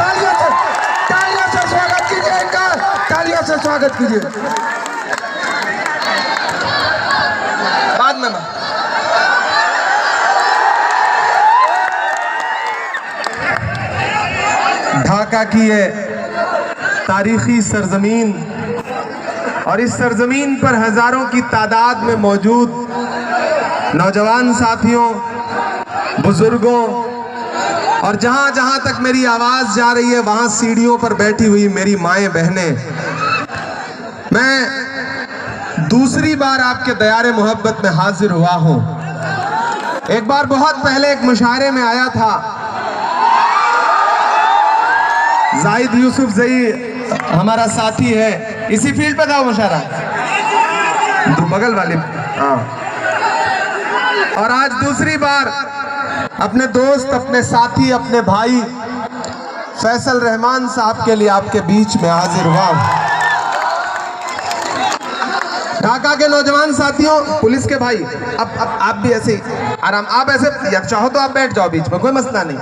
तालियों से स्वागत कीजिए इनका, तालियों से स्वागत कीजिए। बाद में ना ढाका की ये तारीखी सरजमीन और इस सरजमीन पर हजारों की तादाद में मौजूद नौजवान साथियों, बुजुर्गों और जहां जहां तक मेरी आवाज जा रही है वहां सीढ़ियों पर बैठी हुई मेरी माएं बहनें, मैं दूसरी बार आपके दयारे मोहब्बत में हाजिर हुआ हूं। एक बार बहुत पहले एक मुशायरे में आया था, जाहिद यूसुफ जई हमारा साथी है, इसी फील्ड पे था मुशायरा, बगल वाले। हाँ, और आज दूसरी बार अपने दोस्त, अपने साथी, अपने भाई फैसल रहमान साहब के लिए आपके बीच में हाजिर हुआ। ढाका के नौजवान साथियों, पुलिस के भाई, अब आप भी ऐसे आराम, आप ऐसे या चाहो तो आप बैठ जाओ बीच में, कोई मसला नहीं।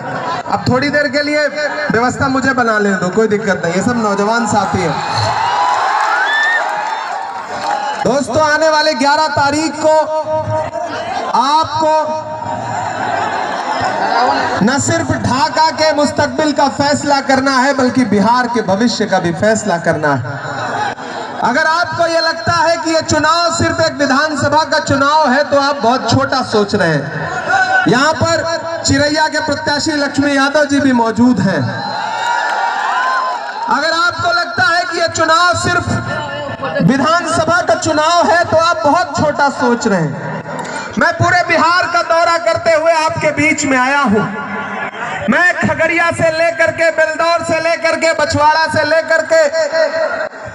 अब थोड़ी देर के लिए व्यवस्था मुझे बना लेने दो, कोई दिक्कत नहीं, ये सब नौजवान साथी हैं। दोस्तों, आने वाले 11 तारीख को आपको न सिर्फ ढाका के मुस्तकबिल का फैसला करना है बल्कि बिहार के भविष्य का भी फैसला करना है। अगर आपको यह लगता है कि यह चुनाव सिर्फ एक विधानसभा का चुनाव है तो आप बहुत छोटा सोच रहे हैं। यहां पर चिरैया के प्रत्याशी लक्ष्मी यादव जी भी मौजूद हैं। अगर आपको लगता है कि यह चुनाव सिर्फ विधानसभा का चुनाव है तो आप बहुत छोटा सोच रहे हैं। मैं पूरे बिहार का दौरा करते हुए आपके बीच में आया हूं। मैं खगड़िया से लेकर के, बेलदौर से लेकर के, बछवाड़ा से लेकर के,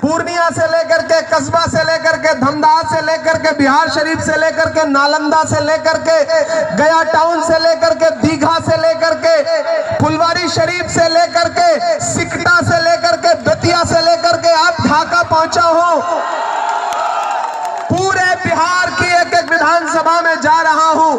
पूर्णिया से लेकर के, कस्बा से लेकर के, धमदाह से लेकर के, बिहार शरीफ से लेकर के, नालंदा से लेकर के, गया टाउन से लेकर के, दीघा से लेकर के, फुलवारी शरीफ से लेकर के, सिकटा से लेकर के, बेतिया से लेकर के आप ढाका पहुंचा हूं। पूरे बिहार की एक एक विधानसभा में जा रहा हूं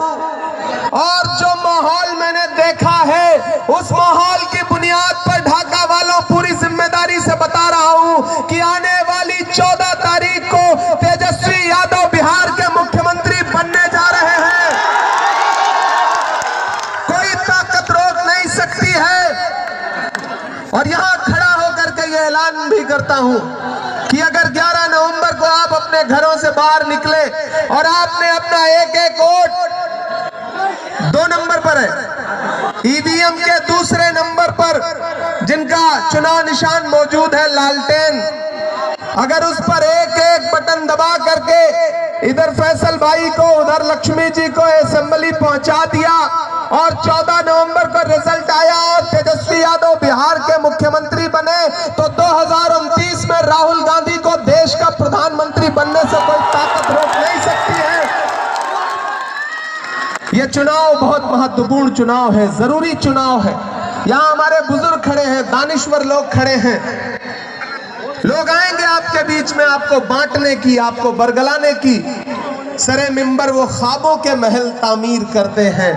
और जो माहौल मैंने देखा है उस माहौल की बुनियाद पर ढाका वालों पूरी जिम्मेदारी से बता रहा हूं कि आने वाली 14 तारीख को तेजस्वी यादव बिहार के मुख्यमंत्री बनने जा रहे हैं। कोई ताकत रोक नहीं सकती है। और यहां खड़ा होकर के ये ऐलान भी करता हूं कि अगर 11 नवंबर को आप अपने घरों से बाहर निकले और आपने अपना एक एक वोट 2 नंबर पर है, ईवीएम के दूसरे नंबर पर जिनका चुनाव निशान मौजूद है लालटेन, अगर उस पर एक एक बटन दबा करके इधर फैसल भाई को, उधर लक्ष्मी जी को असेंबली पहुंचा दिया और 14 नवंबर को रिजल्ट आया और तेजस्वी यादव बिहार के मुख्यमंत्री बने तो 2029 में राहुल गांधी को देश का प्रधानमंत्री बनने से कोई ताकत रोक नहीं सकती है। यह चुनाव बहुत महत्वपूर्ण चुनाव है, जरूरी चुनाव है। यहाँ हमारे बुजुर्ग खड़े हैं, दानिश्वर लोग खड़े हैं। लोग आएंगे आपके बीच में आपको बांटने की, आपको बरगलाने की। सरे मिंबर वो ख्वाबों के महल तामीर करते हैं।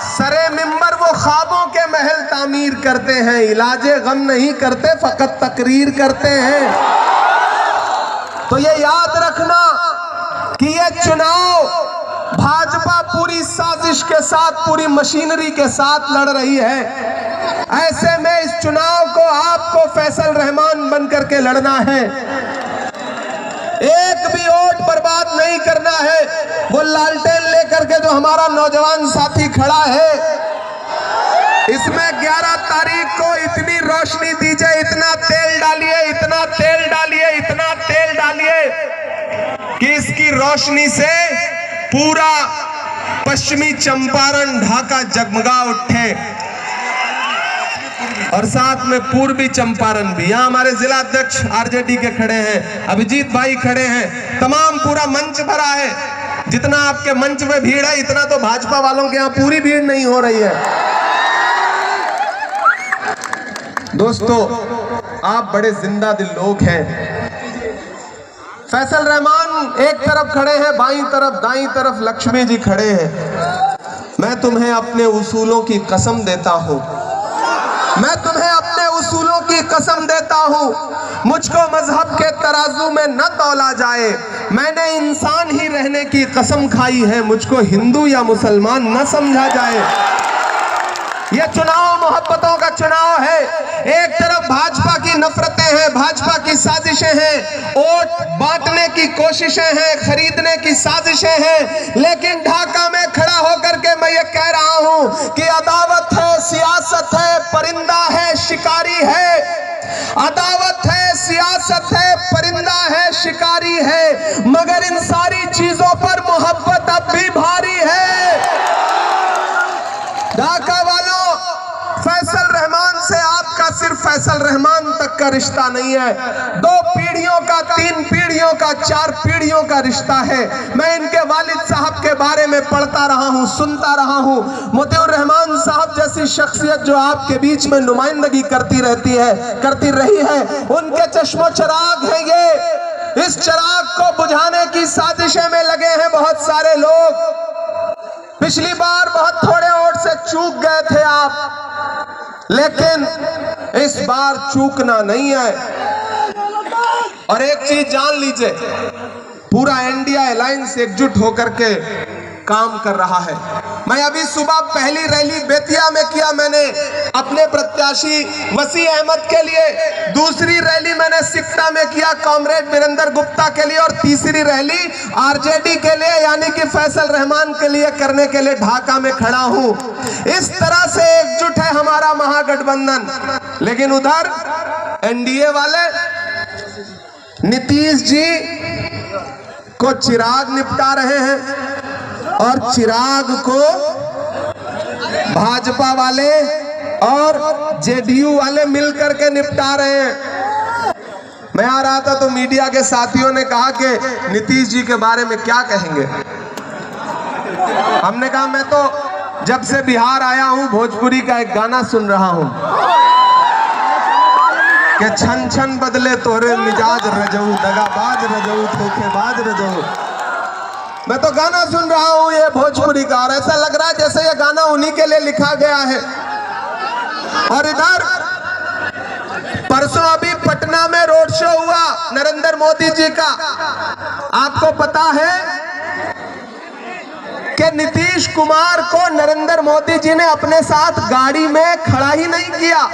सरे मिंबर वो ख्वाबों के महल तामीर करते हैं। इलाजे गम नहीं करते, फकत तकरीर करते हैं। तो ये याद रखना कि ये चुनाव भाजपा पूरी साजिश के साथ, पूरी मशीनरी के साथ लड़ रही है। ऐसे में इस चुनाव को आपको फैसल रहमान बनकर के लड़ना है। एक भी वोट बर्बाद नहीं करना है। वो लालटेन लेकर के जो हमारा नौजवान साथी खड़ा है, इसमें 11 तारीख को इतनी रोशनी दीजिए, इतना तेल डालिए, इतना तेल डालिए, इतना तेल डालिए कि इसकी रोशनी से पूरा पश्चिमी चंपारण ढाका जगमगा उठे और साथ में पूर्वी चंपारण भी। यहाँ हमारे जिला अध्यक्ष आरजेडी के खड़े हैं, अभिजीत भाई खड़े हैं, तमाम पूरा मंच भरा है। जितना आपके मंच में भीड़ है इतना तो भाजपा वालों के यहाँ पूरी भीड़ नहीं हो रही है। दोस्तों, आप बड़े जिंदा दिल लोग हैं। फैसल रहमान एक तरफ खड़े हैं, बाईं तरफ दाईं तरफ लक्ष्मी जी खड़े हैं। मैं तुम्हें अपने उसूलों की कसम देता हूं मैं तुम्हें अपने उसूलों की कसम देता हूँ, मुझको मजहब के तराजू में न तौला जाए। मैंने इंसान ही रहने की कसम खाई है, मुझको हिंदू या मुसलमान न समझा जाए। ये चुनाव मोहब्बतों का चुनाव है। एक तरफ भाजपा की नफरतें हैं, भाजपा की साजिशें हैं, वोट बांटने की कोशिशें हैं, खरीदने की साजिशें हैं, लेकिन ढाका में खड़ा होकर के मैं ये कह रहा हूं कि अदावत है, सियासत है, परिंदा है, शिकारी है। अदावत है, सियासत है, परिंदा है, शिकारी है, मगर इन सारी चीजों पर मोहब्बत अब भी भारी है। ढाका वालों, फैसल रहमान से आपका सिर्फ फैसल रहमान तक का रिश्ता नहीं है, 2 पीढ़ियों का, 3 पीढ़ियों का, 4 पीढ़ियों का रिश्ता है। मैं इनके वालिद साहब के बारे में पढ़ता रहा हूँ, सुनता रहा हूँ। मोतिउर रहमान साहब जैसी शख्सियत जो आपके बीच में नुमाइंदगी करती रही है, उनके चश्मो चराग हैं ये। इस चराग को बुझाने की साजिशें में लगे हैं बहुत सारे लोग। पिछली बार बहुत थोड़े वोट से चूक गए थे आप, लेकिन इस बार चूकना नहीं है। और एक चीज जान लीजिए, पूरा इंडिया अलायंस एकजुट होकर के काम कर रहा है। मैं अभी सुबह पहली रैली बेतिया में किया मैंने अपने प्रत्याशी वसी अहमद के लिए, दूसरी रैली मैंने सिकटा में किया कॉमरेड वीरेंद्र गुप्ता के लिए, और तीसरी रैली आरजेडी के लिए यानी कि फैसल रहमान के लिए करने के लिए ढाका में खड़ा हूं। इस तरह से एकजुट है हमारा महागठबंधन। लेकिन उधर एनडीए वाले नीतीश जी को चिराग निपटा रहे हैं और चिराग को भाजपा वाले और जेडीयू वाले मिलकर के निपटा रहे हैं। मैं आ रहा था तो मीडिया के साथियों ने कहा कि नीतीश जी के बारे में क्या कहेंगे। हमने कहा मैं तो जब से बिहार आया हूं भोजपुरी का एक गाना सुन रहा हूं कि छन छन बदले तोरे मिजाज रजऊ, दगाबाज रजऊ, धोखेबाज रजऊ। मैं तो गाना सुन रहा हूं ये भोजपुरी का, और ऐसा लग रहा है जैसे ये गाना उन्हीं के लिए लिखा गया है। और इधर परसों अभी पटना में रोड शो हुआ नरेंद्र मोदी जी का। आपको पता है कि नीतीश कुमार को नरेंद्र मोदी जी ने अपने साथ गाड़ी में खड़ा ही नहीं किया,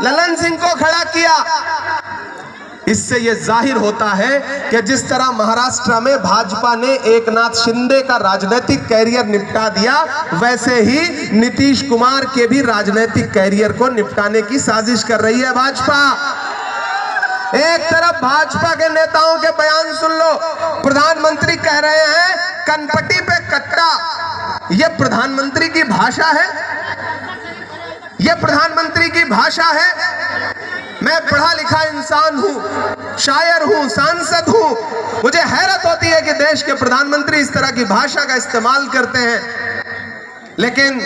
ललन सिंह को खड़ा किया। इससे यह जाहिर होता है कि जिस तरह महाराष्ट्र में भाजपा ने एकनाथ शिंदे का राजनीतिक कैरियर निपटा दिया, वैसे ही नीतीश कुमार के भी राजनीतिक कैरियर को निपटाने की साजिश कर रही है भाजपा। एक तरफ भाजपा के नेताओं के बयान सुन लो, प्रधानमंत्री कह रहे हैं कनपट्टी पे कट्टा। यह प्रधानमंत्री की भाषा है, यह प्रधानमंत्री की भाषा है। मैं पढ़ा लिखा इंसान हूं, शायर हूं, सांसद हूं, मुझे हैरत होती है कि देश के प्रधानमंत्री इस तरह की भाषा का इस्तेमाल करते हैं। लेकिन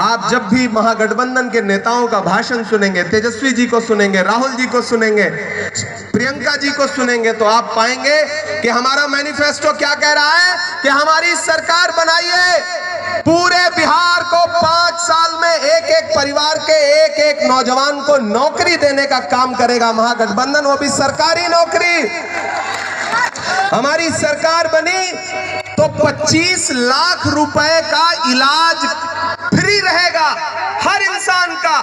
आप जब भी महागठबंधन के नेताओं का भाषण सुनेंगे, तेजस्वी जी को सुनेंगे, राहुल जी को सुनेंगे, प्रियंका जी को सुनेंगे, तो आप पाएंगे कि हमारा मैनिफेस्टो क्या कह रहा है कि हमारी सरकार बनाइए, पूरे बिहार को 5 साल में एक परिवार के एक नौजवान को नौकरी देने का काम करेगा महागठबंधन, वो भी सरकारी नौकरी। हमारी सरकार बनी तो 25 लाख रुपए का इलाज फ्री रहेगा हर इंसान का।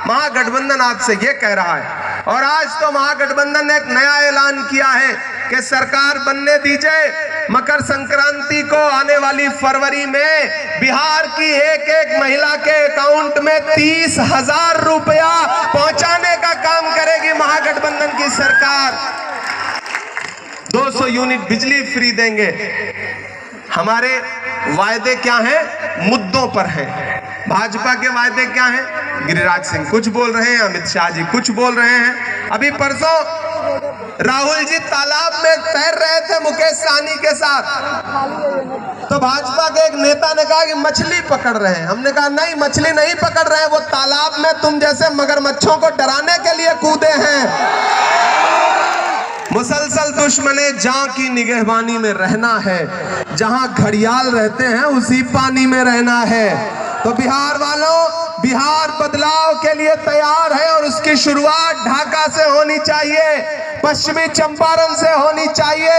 महागठबंधन आपसे ये कह रहा है। और आज तो महागठबंधन ने एक नया ऐलान किया है कि सरकार बनने दीजिए, मकर संक्रांति को आने वाली फरवरी में बिहार की एक महिला के अकाउंट में 30,000 रुपया पहुंचाने का काम करेगी महागठबंधन की सरकार। 200 यूनिट बिजली फ्री देंगे। हमारे वायदे क्या हैं? मुद्दों पर हैं। भाजपा के वायदे क्या हैं? गिरिराज सिंह कुछ बोल रहे हैं, अमित शाह जी कुछ बोल रहे हैं। अभी परसों राहुल जी तालाब में तैर रहे थे मुकेश सहनी के साथ, तो भाजपा के एक नेता ने कहा कि मछली पकड़ रहे हैं। हमने कहा नहीं, मछली नहीं पकड़ रहे हैं, वो तालाब में तुम जैसे मगरमच्छों को डराने के लिए कूदे हैं। मुसलसल दुश्मने जां की निगहबानी में रहना है, जहां घड़ियाल रहते हैं उसी पानी में रहना है। तो बिहार वालों, बिहार बदलाव के लिए तैयार है और उसकी शुरुआत ढाका से होनी चाहिए, पश्चिमी चंपारण से होनी चाहिए।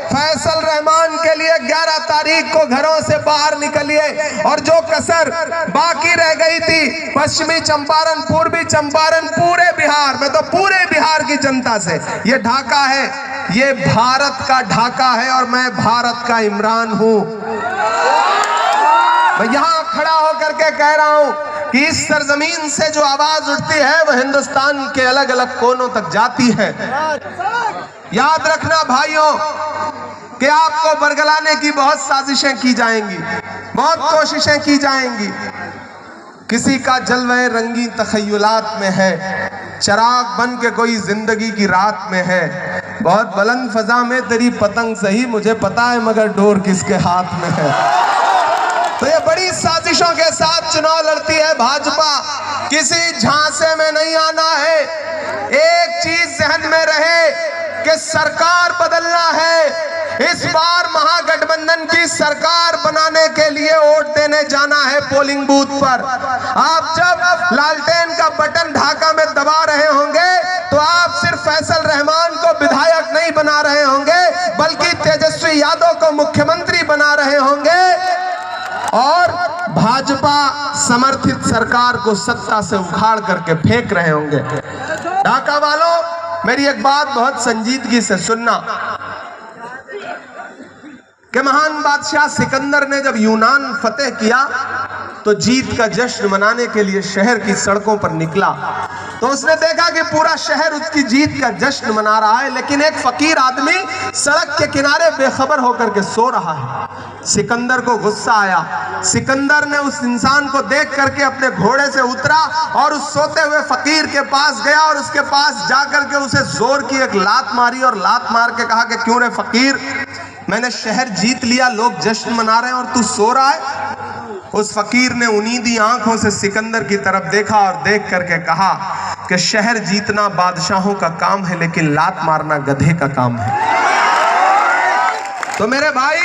फैसल रहमान के लिए 11 तारीख को घरों से बाहर निकलिए और जो कसर बाकी रह गई थी पश्चिमी चंपारण, पूर्वी चंपारण, पूरे बिहार में, तो पूरे बिहार की जनता से ये ढाका है, ये भारत का ढाका है और मैं भारत का इमरान हूं। मैं यहां खड़ा होकर के कह रहा हूं कि इस सरजमीन से जो आवाज उठती है वह हिंदुस्तान के अलग अलग कोनों तक जाती है। याद रखना भाइयों कि आपको बरगलाने की बहुत साजिशें की जाएंगी, बहुत कोशिशें की जाएंगी। किसी का जलवे रंगी तखय्युलात में है, चिराग बन के कोई जिंदगी की रात में है। बहुत बुलंद फजा में तेरी पतंग सही, मुझे पता है मगर डोर किसके हाथ में है। तो ये बड़ी साजिशों के साथ चुनाव लड़ती है भाजपा। किसी झांसे में नहीं आना है। एक चीज जहन में रहे कि सरकार बदलना है। इस बार महागठबंधन की सरकार बनाने के लिए वोट देने जाना है पोलिंग बूथ पर। आप जब लालटेन का बटन ढाका में दबा रहे होंगे तो आप सिर्फ फैसल रहमान को विधायक नहीं बना रहे होंगे बल्कि तेजस्वी यादव को मुख्यमंत्री बना रहे होंगे और भाजपा समर्थित सरकार को सत्ता से उखाड़ करके फेंक रहे होंगे। ढाका वालों, मेरी एक बात बहुत संजीदगी से सुनना कि महान बादशाह सिकंदर ने जब यूनान फतेह किया तो जीत का जश्न मनाने के लिए शहर की सड़कों पर निकला तो उसने देखा कि पूरा शहर उसकी जीत का जश्न मना रहा है, लेकिन एक फकीर आदमी सड़क के किनारे बेखबर होकर के सो रहा है। सिकंदर को गुस्सा आया। सिकंदर ने उस इंसान को देख करके अपने घोड़े से उतरा और उस सोते हुए फकीर के पास गया और उसके पास जाकर के उसे जोर की एक लात मारी और लात मार के कहा कि क्यों रे फकीर, मैंने शहर जीत लिया, लोग जश्न मना रहे हैं और तू सो रहा है। उस फकीर ने उनीदी आंखों से सिकंदर की तरफ देखा और देख करके कहा कि शहर जीतना बादशाहों का काम है लेकिन लात मारना गधे का काम है। तो मेरे भाई,